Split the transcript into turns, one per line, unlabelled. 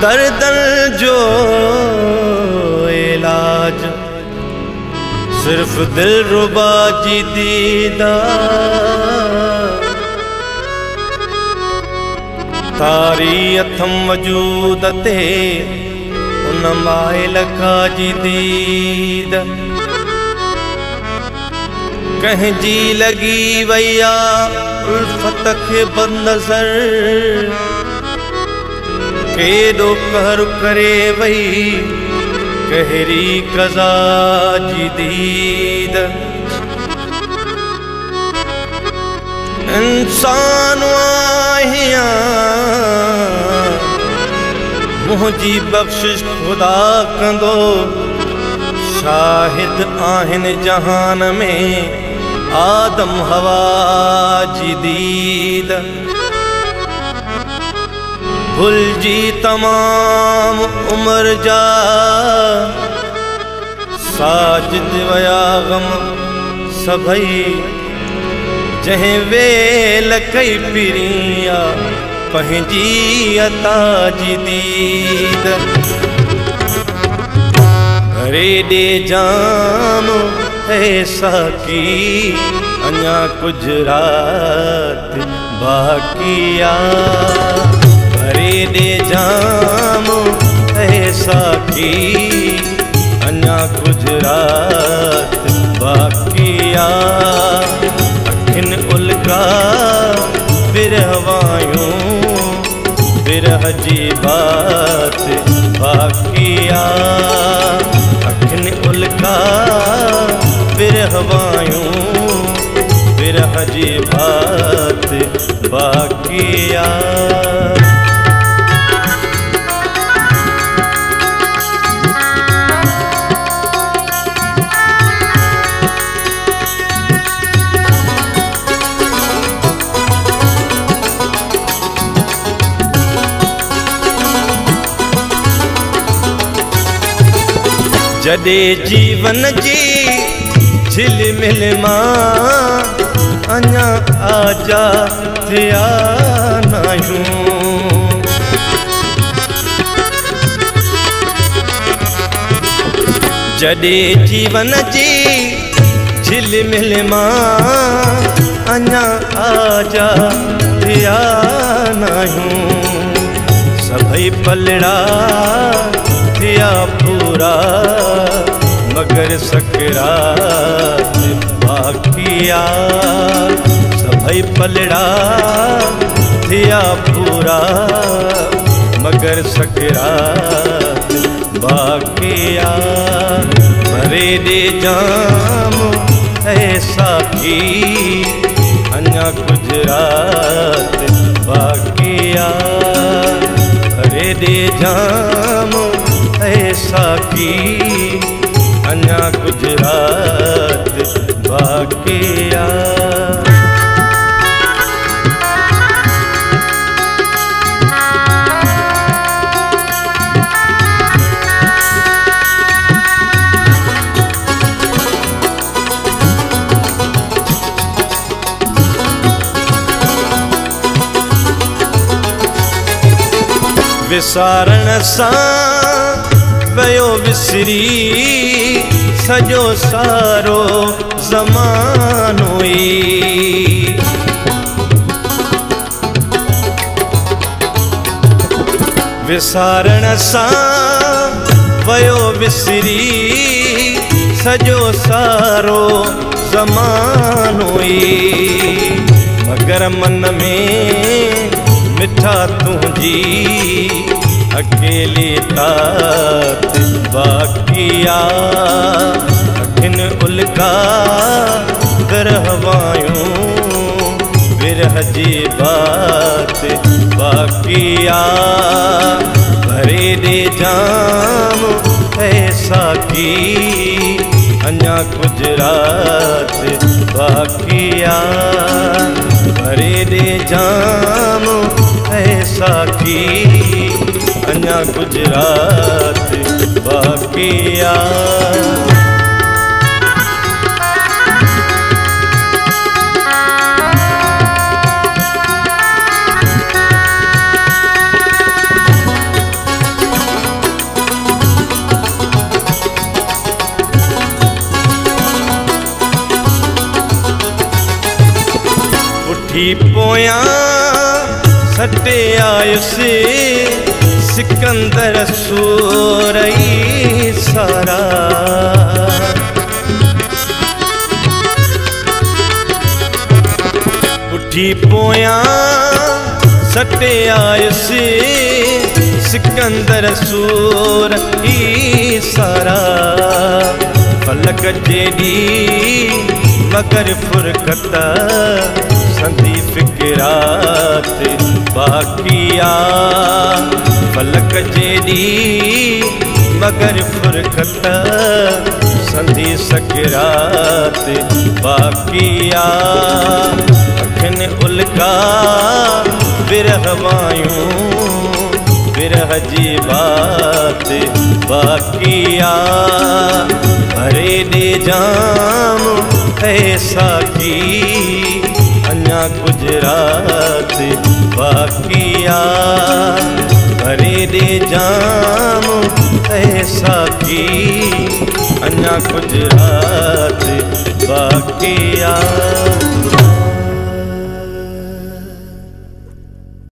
दर दर जो इलाज सिर्फ दिलरुबा जी दीदा तारी अथम वजूद ते उन माइल का जी दीद कंहिंजी लगी वैया उल्फत के बदनज़र केॾो कहर करे वई कहरी कज़ा जी दीद इंसान आहियां मुंहिंजी बख़्शिश खुदा कंदो शाहिद आहिन जहान में आदम हवा जी दीद भुलजी तमाम उम्र जा साजिद वया गम सभई जहीं वेल कई पिरिया पंहिंजी अता जी दीद भरे दे जाम ऐसा की अञा कुछ रात बाकिया भरे दे जाम ऐसा की अञा कुछ रात बाकिया अखिन उल्का बिरहवायूं बिरह जी बात बाकिया अखिन उल्का बिरहवायूं बिरह जी बात बाकिया जदे जीवन जी झिलमिल मां अञा आजा थिया नायूं जदे जीवन जी झिलमिल मां अञा आजा थिया नायूं सभई पलड़ा थिया पूरा मगर सकरात बाकिया सभई पलड़ा थिया पूरा मगर सकरात बाकिया भरे दे जाम ऐसा की अञा कुछ रात बाकिया भरे दे जाम ऐसा की अञा कुछ रात बाकिया विसारण सां वयो विसरी सजो सारो ज़मानो ई विसारण सां वयो विसरी सजो सारो ज़मानो ई मगर मन में मिठा तुझी अकेली तात बाकिया अखिन उल्का बिरहवायूं विरह जी बात बाकिया भरे दे जाम ऐसा की अन्या कुछ रात बाकिया भरे दे जाम ऐसा की अन्या कुछ रात बाकिया पोया सटे आयुसे सिकंदर सूरई सारा उठी पोया सटे आयुसे सिकंदर सूरई सारा फलक जेडी मगर फुरकता संधी फिक्रात बाकिया फलक जेडी मगर फुरकत संधी सकरात बाकिया अखिन उल्का विरह वायूं विरह जी बात बाकिया भरे दे जाम ऐसा की अन्या गुजरात बाकिया भरे दे जाम ऐसा की अन्या गुजरात बाकिया।